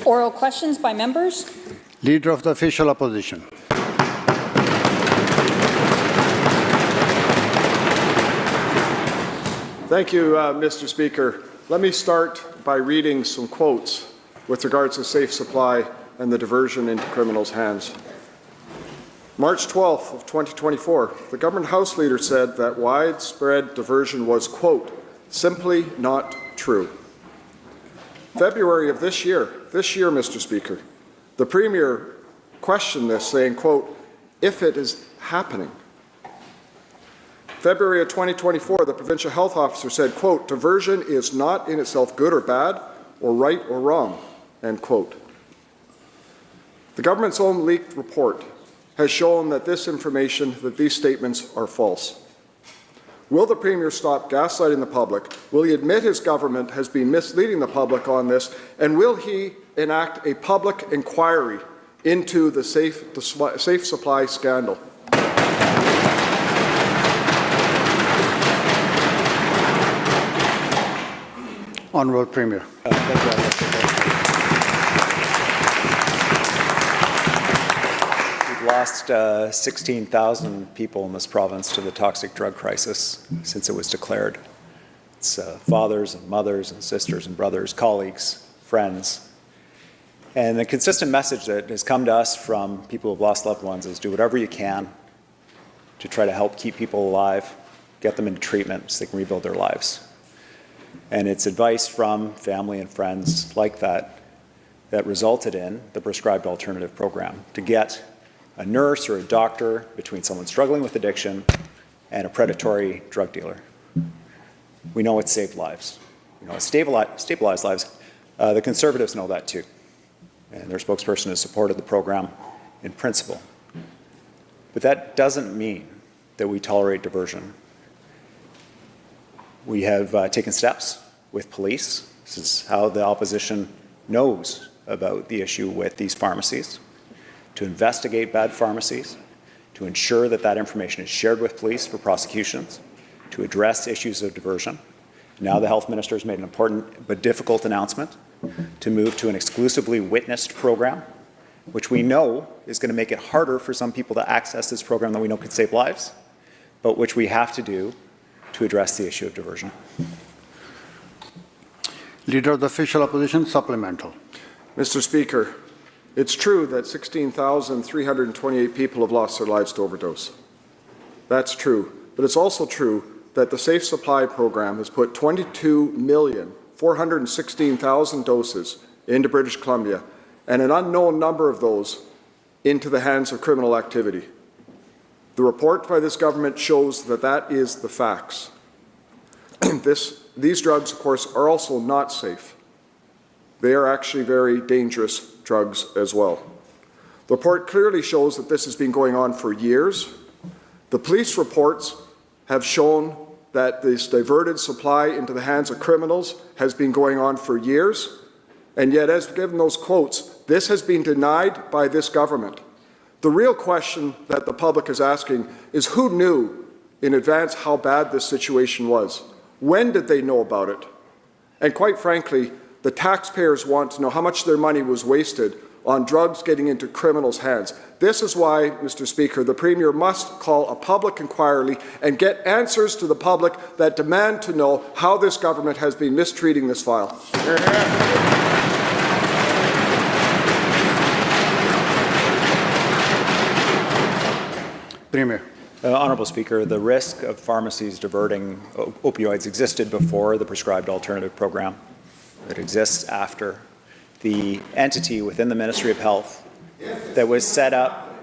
Oral questions by members. Leader of the Official Opposition. Thank you, Mr. Speaker. Let me start by reading some quotes with regards to safe supply and the diversion into criminals' hands. March 12th of 2024, the government House Leader said that widespread diversion was, quote, simply not true. February of this year, Mr. Speaker, the Premier questioned this, saying, quote, if it is happening. February of 2024, the Provincial Health Officer said, quote, diversion is not in itself good or bad, or right or wrong, end quote. The government's own leaked report has shown that this information, that these statements are false. Will the Premier stop gaslighting the public? Will he admit his government has been misleading the public on this? And will he enact a public inquiry into the safe supply scandal? Honourable Premier. We've lost 16,000 people in this province to the toxic drug crisis since it was declared. It's fathers and mothers and sisters and brothers, colleagues, friends. And the consistent message that has come to us from people who've lost loved ones is do whatever you can to try to help keep people alive, get them into treatment so they can rebuild their lives. And it's advice from family and friends like that that resulted in the prescribed alternative program to get a nurse or a doctor between someone struggling with addiction and a predatory drug dealer. We know it's saved lives. We know it's stabilized lives. The Conservatives know that too. And their spokesperson has supported the program in principle. But that doesn't mean that we tolerate diversion. We have taken steps with police. This is how the opposition knows about the issue with these pharmacies, to investigate bad pharmacies, to ensure that that information is shared with police for prosecutions, to address issues of diversion. Now the Health Minister has made an important but difficult announcement to move to an exclusively witnessed program, which we know is going to make it harder for some people to access this program that we know could save lives, but which we have to do to address the issue of diversion. Leader of the Official Opposition, supplemental. Mr. Speaker, it's true that 16,328 people have lost their lives to overdose. That's true. But it's also true that the Safe Supply program has put 22,416,000 doses into British Columbia and an unknown number of those into the hands of criminal activity. The report by this government shows that that is the facts. These drugs, of course, are also not safe. They are actually very dangerous drugs as well. The report clearly shows that this has been going on for years. The police reports have shown that this diverted supply into the hands of criminals has been going on for years, and yet, as given those quotes, this has been denied by this government. The real question that the public is asking is who knew in advance how bad this situation was? When did they know about it? And quite frankly, the taxpayers want to know how much their money was wasted on drugs getting into criminals' hands. This is why, Mr. Speaker, the Premier must call a public inquiry and get answers to the public that demand to know how this government has been mistreating this file. Premier. Honourable Speaker, the risk of pharmacies diverting opioids existed before the prescribed alternative program. It exists after. The entity within the Ministry of Health that was set up.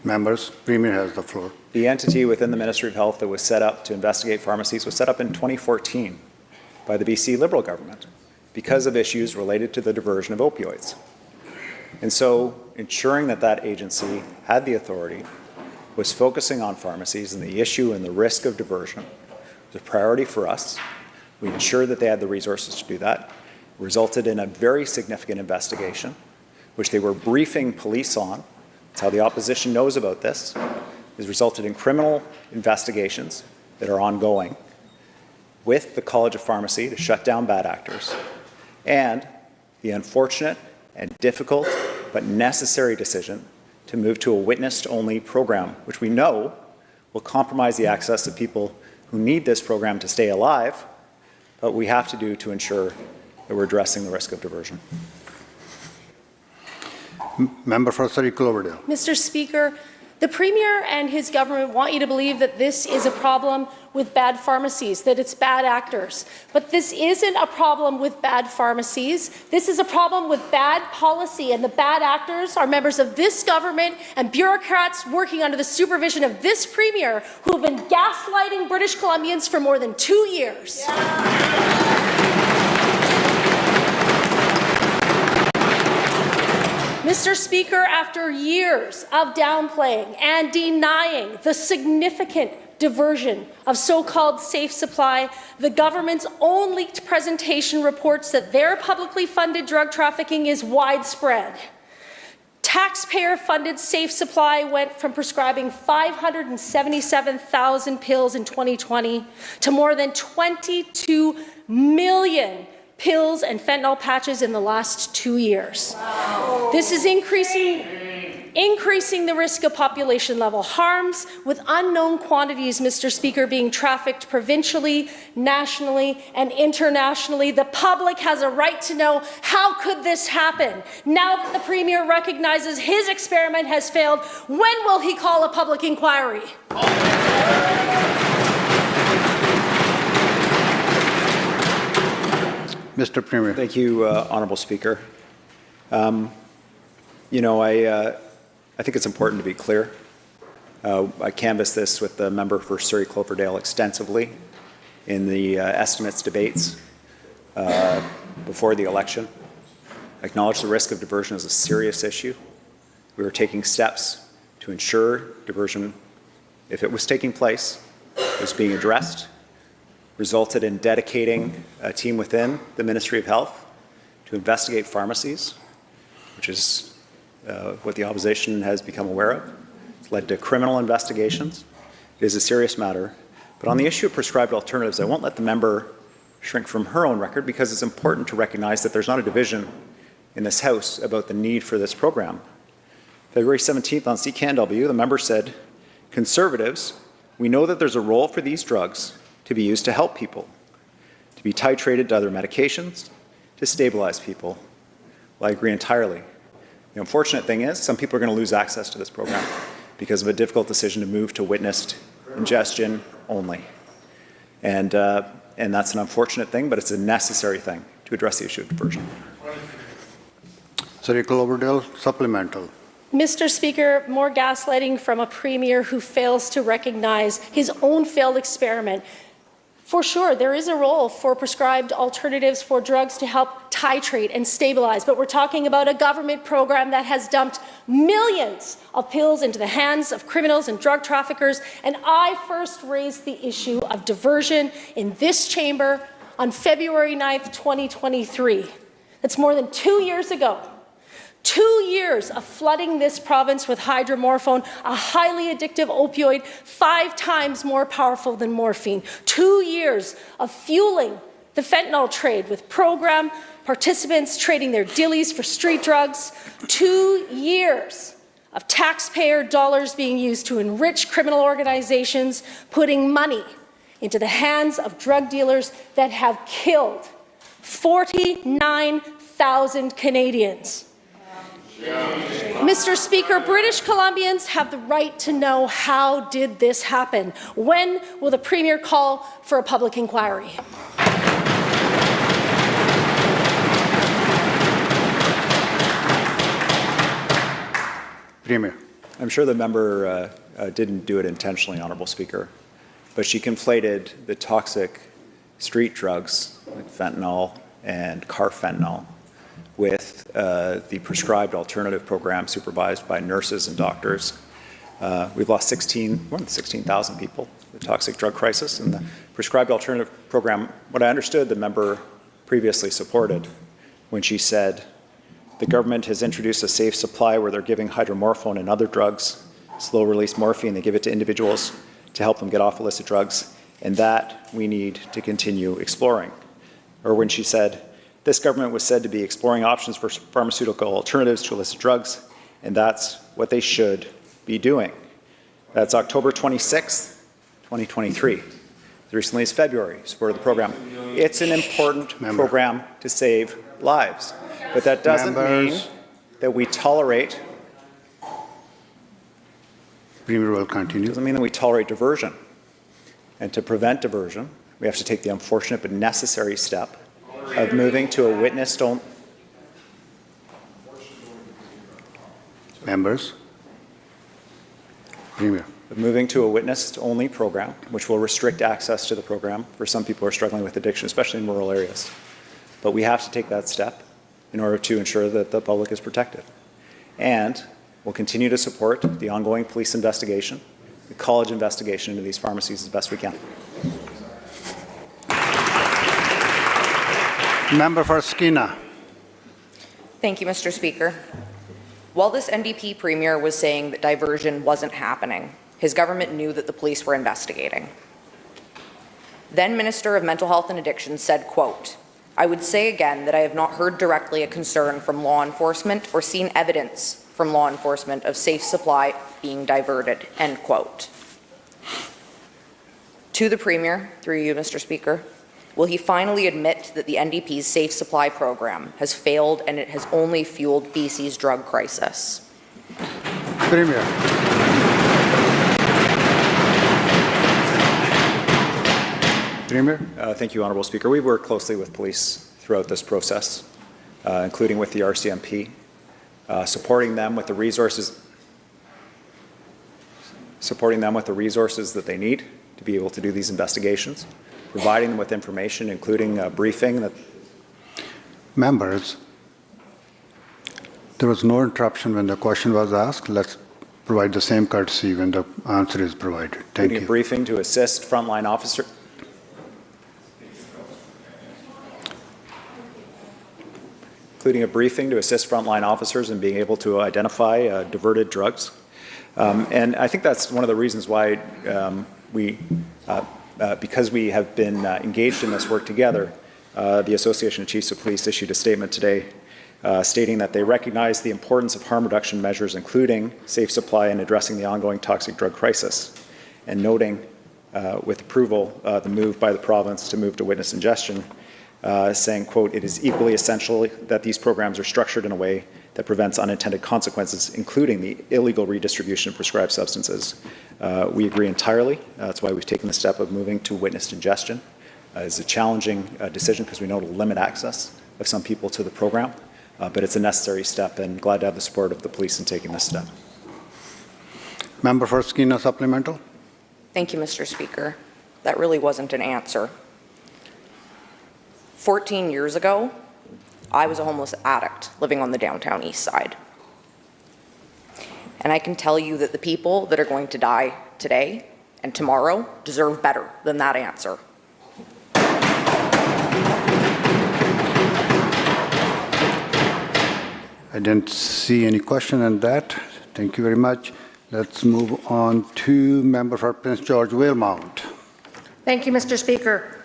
Members, Premier has the floor. The entity within the Ministry of Health that was set up to investigate pharmacies was set up in 2014 by the BC Liberal government because of issues related to the diversion of opioids. And so ensuring that that agency had the authority, was focusing on pharmacies and the issue and the risk of diversion was a priority for us. We ensured that they had the resources to do that. It resulted in a very significant investigation, which they were briefing police on. That's how the opposition knows about this. It has resulted in criminal investigations that are ongoing. with the College of Pharmacy to shut down bad actors, and the unfortunate and difficult but necessary decision to move to a witnessed-only program, which we know will compromise the access of people who need this program to stay alive, but we have to do to ensure that we're addressing the risk of diversion. Member for Surrey Cloverdale. Mr. Speaker, the Premier and his government want you to believe that this is a problem with bad pharmacies, that it's bad actors. But this isn't a problem with bad pharmacies. This is a problem with bad policy, and the bad actors are members of this government and bureaucrats working under the supervision of this Premier who have been gaslighting British Columbians for more than 2 years. Mr. Speaker, after years of downplaying and denying the significant diversion of so-called safe supply, the government's own leaked presentation reports that their publicly funded drug trafficking is widespread. Taxpayer-funded safe supply went from prescribing 577,000 pills in 2020 to more than 22 million pills and fentanyl patches in the last 2 years. Wow. This is increasing the risk of population-level harms, with unknown quantities, Mr. Speaker, being trafficked provincially, nationally, and internationally. The public has a right to know, how could this happen? Now that the Premier recognizes his experiment has failed, when will he call a public inquiry? Mr. Premier. Thank you, Honourable Speaker. I think it's important to be clear. I canvassed this with the member for Surrey Cloverdale extensively in the estimates debates before the election. I acknowledge the risk of diversion is a serious issue. We were taking steps to ensure diversion, if it was taking place, was being addressed, resulted in dedicating a team within the Ministry of Health to investigate pharmacies, which is what the opposition has become aware of. It's led to criminal investigations. It is a serious matter. But on the issue of prescribed alternatives, I won't let the member shrink from her own record, because it's important to recognize that there's not a division in this House about the need for this program. February 17th on CKNW, the member said, "Conservatives, we know that there's a role for these drugs to be used to help people, to be titrated to other medications, to stabilize people." Well, I agree entirely. The unfortunate thing is some people are going to lose access to this program because of a difficult decision to move to witnessed ingestion only. And that's an unfortunate thing, but it's a necessary thing to address the issue of diversion. Surrey Cloverdale, supplemental. Mr. Speaker, more gaslighting from a Premier who fails to recognize his own failed experiment. For sure, there is a role for prescribed alternatives for drugs to help titrate and stabilize, but we're talking about a government program that has dumped millions of pills into the hands of criminals and drug traffickers, and I first raised the issue of diversion in this chamber on February 9th, 2023. That's more than 2 years ago. 2 years of flooding this province with hydromorphone, a highly addictive opioid 5 times more powerful than morphine. 2 years of fueling the fentanyl trade with program participants trading their dillies for street drugs. 2 years of taxpayer dollars being used to enrich criminal organizations, putting money into the hands of drug dealers that have killed 49,000 Canadians. Mr. Speaker, British Columbians have the right to know, how did this happen? When will the Premier call for a public inquiry? Premier. I'm sure the member didn't do it intentionally, Honourable Speaker, but she conflated the toxic street drugs like fentanyl and carfentanil with the prescribed alternative program supervised by nurses and doctors. We've lost more than 16,000 people, the toxic drug crisis, and the prescribed alternative program, what I understood the member previously supported when she said the government has introduced a safe supply where they're giving hydromorphone and other drugs, slow-release morphine, they give it to individuals to help them get off illicit drugs, and that we need to continue exploring. Or when she said, this government was said to be exploring options for pharmaceutical alternatives to illicit drugs, and that's what they should be doing. That's October 26th, 2023. As recently as February, supported the program. It's an important program to save lives, but that doesn't mean that we tolerate. Premier will continue. Doesn't mean that we tolerate diversion. And to prevent diversion, we have to take the unfortunate but necessary step of moving to a witness-only. Members. Premier. Moving to a witness-only program, which will restrict access to the program for some people who are struggling with addiction, especially in rural areas. But we have to take that step in order to ensure that the public is protected. And we'll continue to support the ongoing police investigation, the college investigation into these pharmacies as best we can. Member for Skeena. Thank you, Mr. Speaker. While this NDP premier was saying that diversion wasn't happening, his government knew that the police were investigating. Then Minister of Mental Health and Addiction said, quote, "I would say again that I have not heard directly a concern from law enforcement or seen evidence from law enforcement of safe supply being diverted," end quote. To the Premier, through you, Mr. Speaker, will he finally admit that the NDP's safe supply program has failed and it has only fueled BC's drug crisis? Premier. Premier. Thank you, Honourable Speaker. We work closely with police throughout this process, including with the RCMP, supporting them with the resources that they need to be able to do these investigations, providing them with information, including a briefing that. Members, there was no interruption when the question was asked. Let's provide the same courtesy when the answer is provided. Thank A you. briefing to assist frontline officers. Including a briefing to assist frontline officers in being able to identify diverted drugs. And I think that's one of the reasons why because we have been engaged in this work together, the Association of Chiefs of Police issued a statement today stating that they recognize the importance of harm reduction measures, including safe supply and addressing the ongoing toxic drug crisis, and noting with approval the move by the province to move to witness ingestion, saying, quote, "It is equally essential that these programs are structured in a way that prevents unintended consequences, including the illegal redistribution of prescribed substances." We agree entirely. That's why we've taken the step of moving to witnessed ingestion. It's a challenging decision because we know it'll limit access of some people to the program, but it's a necessary step, and glad to have the support of the police in taking this step. Member for Skeena supplemental. Thank you, Mr. Speaker. That really wasn't an answer. 14 years ago, I was a homeless addict living on the downtown east side. And I can tell you that the people that are going to die today and tomorrow deserve better than that answer. I didn't see any question on that. Thank you very much. Let's move on to member for Prince George Wayalmount. Thank you, Mr. Speaker.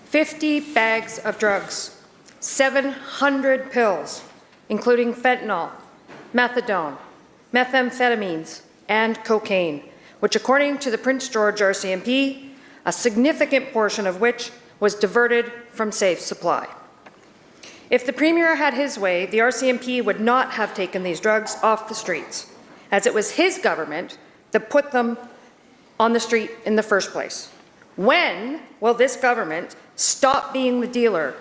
50 bags of drugs, 700 pills, including fentanyl, methadone, methamphetamines, and cocaine, which according to the Prince George RCMP, a significant portion of which was diverted from safe supply. If the Premier had his way, the RCMP would not have taken these drugs off the streets, as it was his government that put them on the street in the first place. When will this government stop being the dealer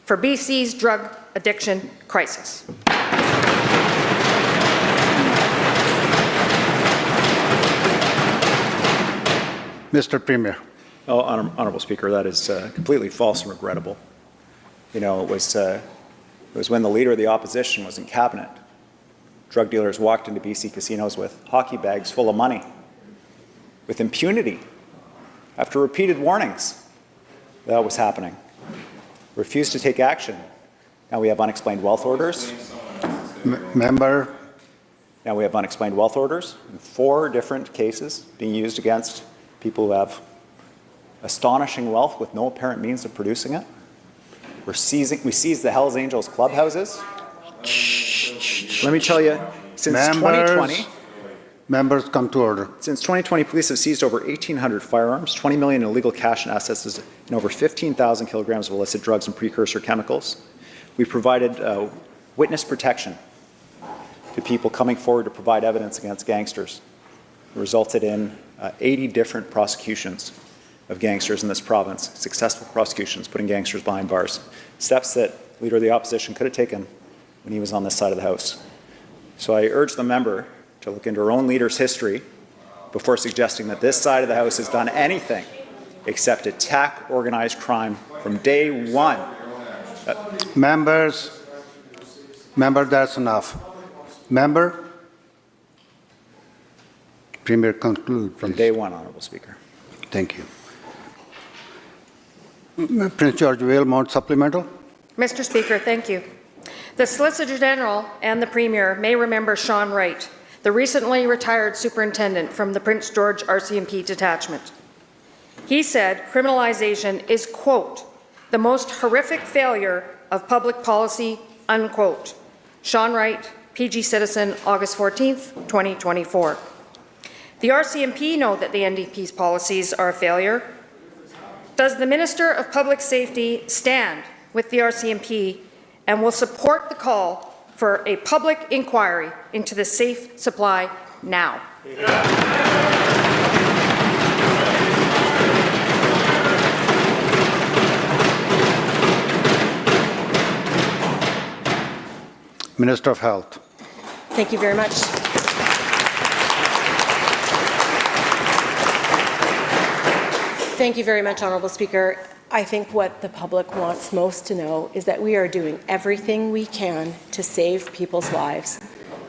for BC's drug addiction crisis? Mr. Premier. Oh, Honourable Speaker, that is completely false and regrettable. You know, it was when the Leader of the Opposition was in Cabinet. Drug dealers walked into BC casinos with hockey bags full of money, with impunity, after repeated warnings. That was happening. Refused to take action. Now we have unexplained wealth orders. Member. Now we have unexplained wealth orders in 4 different cases being used against people who have astonishing wealth with no apparent means of producing it. We seized the Hells Angels clubhouses. Let me tell you, since 2020, Members come to order. since 2020, police have seized over 1,800 firearms, 20 million in illegal cash and assets, and over 15,000 kilograms of illicit drugs and precursor chemicals. We provided witness protection to people coming forward to provide evidence against gangsters. It resulted in 80 different prosecutions of gangsters in this province, successful prosecutions, putting gangsters behind bars. Steps that Leader of the Opposition could have taken when he was on this side of the House. So I urge the member to look into her own leader's history before suggesting that this side of the House has done anything except attack organized crime from day one. Members, that's enough. Member, Premier, conclude, From please. day one, Honourable Speaker. Thank you. Prince George Will, supplemental. Mr. Speaker, thank you. The Solicitor General and the Premier may remember Sean Wright, the recently retired superintendent from the Prince George RCMP detachment. He said criminalization is, quote, the most horrific failure of public policy, unquote. Sean Wright, PG Citizen, August 14th, 2024. The RCMP know that the NDP's policies are a failure. Does the Minister of Public Safety stand with the RCMP and will support the call for a public inquiry into the safe supply now? Minister of Health. Thank you very much. Thank you very much, Honourable Speaker. I think what the public wants most to know is that we are doing everything we can to save people's lives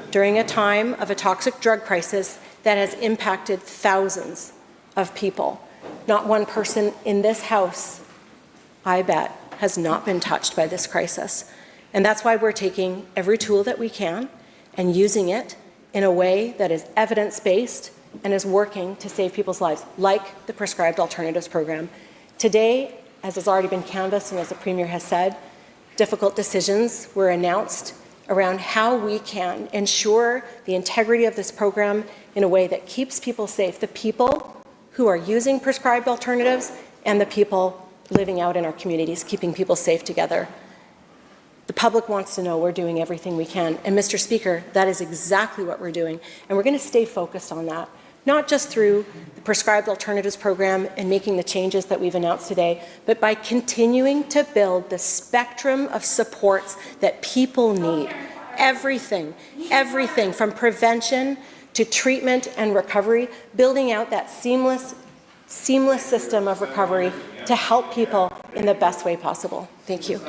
during a time of a toxic drug crisis that has impacted thousands of people. Not one person in this House, I bet, has not been touched by this crisis. And that's why we're taking every tool that we can and using it in a way that is evidence-based and is working to save people's lives, like the Prescribed Alternatives Program. Today, as has already been canvassed and as the Premier has said, difficult decisions were announced around how we can ensure the integrity of this program in a way that keeps people safe, the people who are using prescribed alternatives and the people living out in our communities, keeping people safe together. The public wants to know we're doing everything we can. And Mr. Speaker, that is exactly what we're doing. And we're going to stay focused on that, not just through the Prescribed Alternatives Program and making the changes that we've announced today, but by continuing to build the spectrum of supports that people need. Everything from prevention to treatment and recovery, building out that seamless system of recovery to help people in the best way possible. Thank you.